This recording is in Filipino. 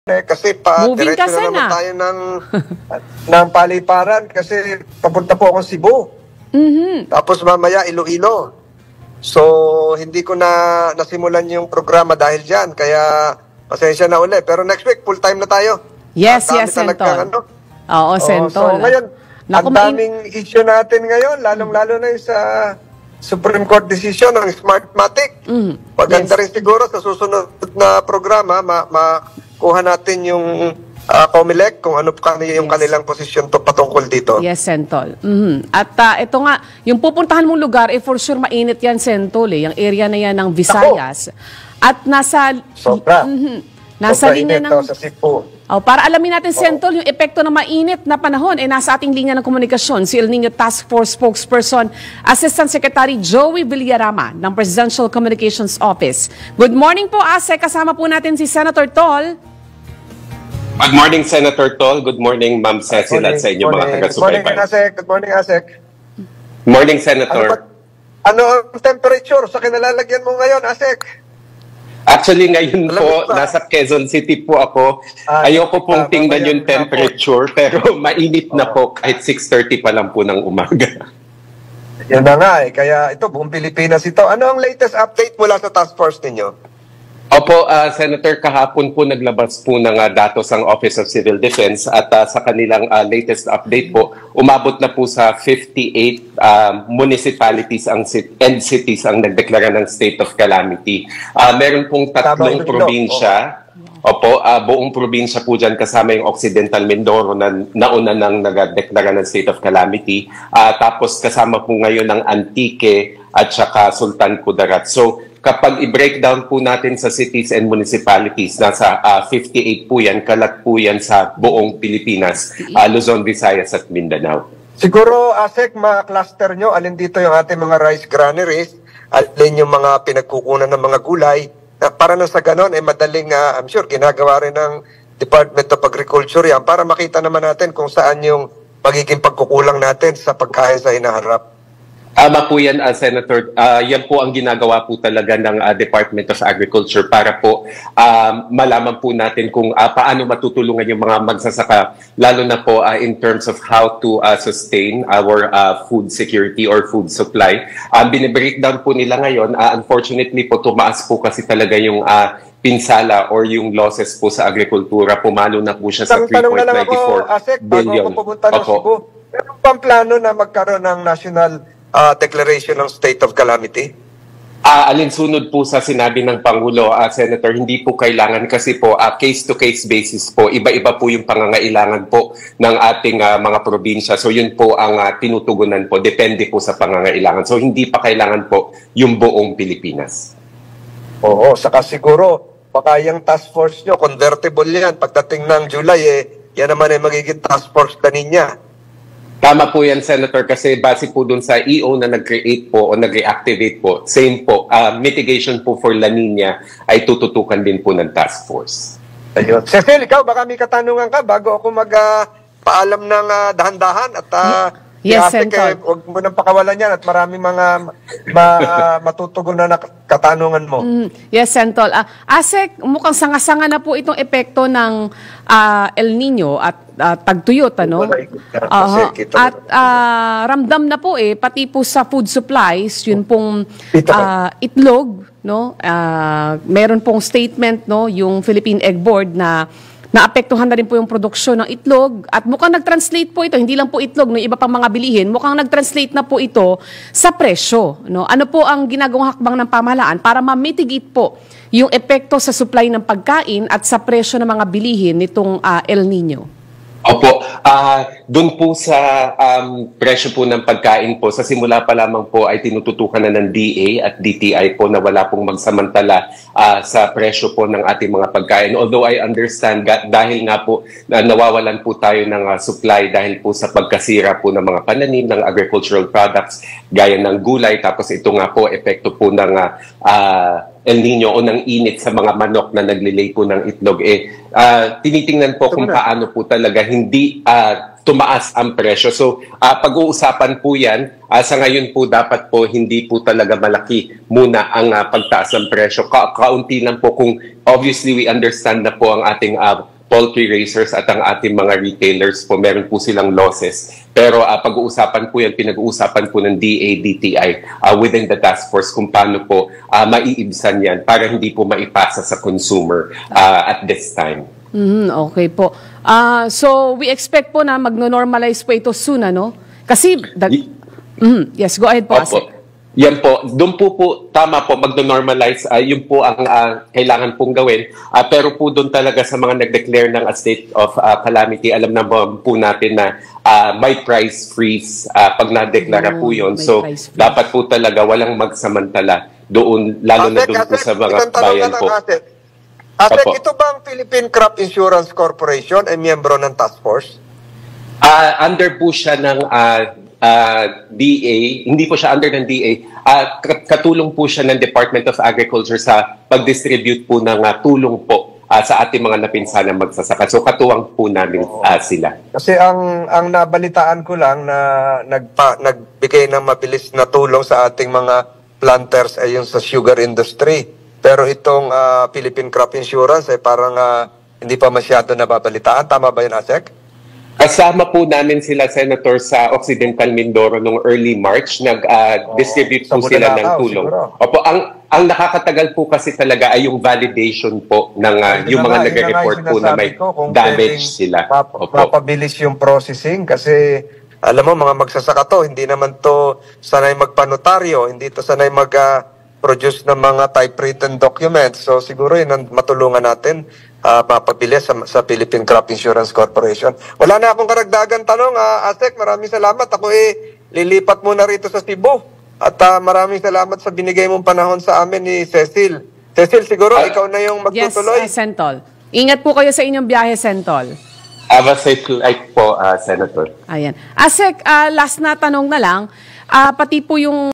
kasi Moving diretso ka na naman sana. tayo ng paliparan kasi papunta po akong Cebu. Tapos mamaya Iloilo. So, hindi ko na nasimulan yung programa dahil dyan. Kaya, pasensya na uli. Pero next week, full time na tayo. Yes, Dami yes, talagang Sentol. Oo, So, Sentol. ngayon, ang daming issue natin ngayon, lalong-lalo na yung sa Supreme Court decision ng Smartmatic. Maganda rin siguro sa susunod na programa, makuha natin yung COMELEC kung ano pa yung kanilang posisyon patungkol dito. Yes, Sentol. At ito nga, yung pupuntahan mong lugar, for sure mainit yan, Sentol. Yung area na yan ng Visayas. At nasa... Sobra. Nasa linya ng... sa Cebu. Para alamin natin, Sentol, yung epekto ng mainit na panahon, nasa ating linya ng komunikasyon, si El Nino Task Force spokesperson, Assistant Secretary Joey Villarama ng Presidential Communications Office. Good morning po, Ase. Kasama po natin si Senator Tol. Good morning, Senator Tol. Good morning, Ma'am Cecil at sa inyo mga taga-subaybay. Good morning, Asek. Good morning, Asek. Morning, Senator. Ano ang temperature sa kinalalagyan mo ngayon, Asek? Actually, ngayon po, nasa Quezon City po ako. Ayoko pong tingnan yung temperature, pero mainit na po kahit 6:30 pa lang po ng umaga. Yan na nga eh. Kaya ito, buong Pilipinas ito. Ano ang latest update mula sa task force ninyo? Opo, Senator, kahapon po naglabas po ng datos ang Office of Civil Defense at sa kanilang latest update po, umabot na po sa 58 municipalities and cities ang nagdeklara ng state of calamity. Meron pong tatlong probinsya. Opo, buong probinsya po dyan kasama yung Occidental Mindoro na nauna nang nagdeklara ng state of calamity. Tapos kasama po ngayon ng Antique at saka Sultan Kudarat. So, kapag i-breakdown po natin sa cities and municipalities, nasa 58 po yan, kalat po yan sa buong Pilipinas, Luzon, Visayas at Mindanao. Siguro, Asek, ma-cluster nyo, alin dito yung ating mga rice granaries, alin yung mga pinagkukunan ng mga gulay, na para na sa ganon, madaling, I'm sure, ginagawa rin ng Department of Agriculture yan, para makita naman natin kung saan yung magiging pagkukulang natin sa pagkain sa hinaharap. Ama po yan, Senator. Yan po ang ginagawa po talaga ng Department of Agriculture para po malaman po natin kung paano matutulungan yung mga magsasaka, lalo na po in terms of how to sustain our food security or food supply. Binibreakdown po nila ngayon. Unfortunately po, tumaas po kasi talaga yung pinsala or yung losses po sa agrikultura. Pumalo na po siya sa 3.94 billion. Bago ko pumunta ng Cebu, meron pang plano na magkaroon ng national declaration ng state of calamity? Alinsunod po sa sinabi ng Pangulo, Senator, hindi po kailangan kasi po case-to-case basis po. Iba-iba po yung pangangailangan po ng ating mga probinsya. So yun po ang tinutugunan po. Depende po sa pangangailangan. So hindi pa kailangan po yung buong Pilipinas. Oo, saka siguro, baka yung task force nyo, convertible yan. Pagdating ng July, yan naman ay magiging task force na niya. Tama po yan, Senator, kasi base po dun sa EO na nag-create po o nag-reactivate po, same po, mitigation po for La Nina ay tututukan din po ng task force. Ayun. Cecil, ikaw, baka may katanungan ka bago ako magpaalam ng dahan-dahan at yes, Senator. Huwag mo nang pakawalan yan at marami mga matutugunan na katanungan mo. Yes, Senator. Asek, mukhang sanga-sanga na po itong epekto ng El Nino at tagtuyot, ano? At ramdam na po pati po sa food supplies, yun pong itlog, no? Meron pong statement, no, yung Philippine Egg Board na naapektuhan na rin po yung produksyon ng itlog at mukhang nag-translate po ito, hindi lang po itlog, no, iba pang mga bilihin, mukhang nag-translate na po ito sa presyo. No? Ano po ang ginagawang hakbang ng pamahalaan para ma-mitigate po yung epekto sa supply ng pagkain at sa presyo ng mga bilihin nitong El Nino? Opo, doon po sa presyo po ng pagkain po, sa simula pa lamang po ay tinututukan na ng DA at DTI po na wala pong magsamantala sa presyo po ng ating mga pagkain. Although I understand dahil nga po nawawalan po tayo ng supply dahil po sa pagkasira po ng mga pananim ng agricultural products gaya ng gulay, tapos ito nga po epekto po ng El Nino o ng init sa mga manok na naglilay po ng itlog, tinitingnan po kung paano po talaga hindi tumaas ang presyo. So, pag-uusapan po yan, sa ngayon po dapat po hindi po talaga malaki muna ang pagtaas ng presyo. Kaunti lang po kung obviously we understand na po ang ating poultry raisers at ang ating mga retailers po, meron po silang losses. Pero pag-uusapan po yan, pinag-uusapan po ng DA, DTI within the task force kung paano po maiibsan yan para hindi po maipasa sa consumer at this time. Okay po. So, we expect po na magno-normalize po ito soon, ano? Kasi, yes, go ahead po, Asik. Yan po, doon po tama po, magno-normalize, yun po ang kailangan pong gawin. Pero po doon talaga sa mga nag-declare ng a state of calamity, alam na po natin na may price freeze pag na-deklara po yun. So, dapat po talaga walang magsamantala doon, lalo na doon po sa mga bayan po. Asik, ito ba ang Philippine Crop Insurance Corporation ay miyembro ng task force? Under po siya ng DA, hindi po siya under ng DA, katulong po siya ng Department of Agriculture sa pag-distribute po ng tulong po sa ating mga napinsanang magsasaka. So katuwang po namin sila. Kasi ang nabalitaan ko lang na nagbigay ng mabilis na tulong sa ating mga planters ay yung sa sugar industry. Pero itong Philippine Crop Insurance ay parang hindi pa masyado nababalitaan. Tama ba yun, Asek? Kasama po namin sila, Senator, sa Occidental Mindoro noong early March. Nag-distribute po sila ng tulong. Opo, ang nakakatagal po kasi talaga ay yung validation po ng yung mga nagre-report po na may damage sila. Mapabilis yung processing kasi alam mo, mga magsasaka to, hindi naman to sanay magpanotaryo, hindi to sanay mag-produce ng mga typewritten documents. So siguro yun ang matulungan natin mapabilis sa Philippine Crop Insurance Corporation. Wala na akong karagdagan tanong, Asek, maraming salamat. Ako lilipat muna rito sa Cebu. At maraming salamat sa binigay mong panahon sa amin ni Cecil. Cecil, siguro ikaw na yung magtutuloy. Yes, Sentol. Ingat po kayo sa inyong biyahe, Sentol. Have a safe flight po, Senator. Ayan. Asek, last na tanong na lang, pati po yung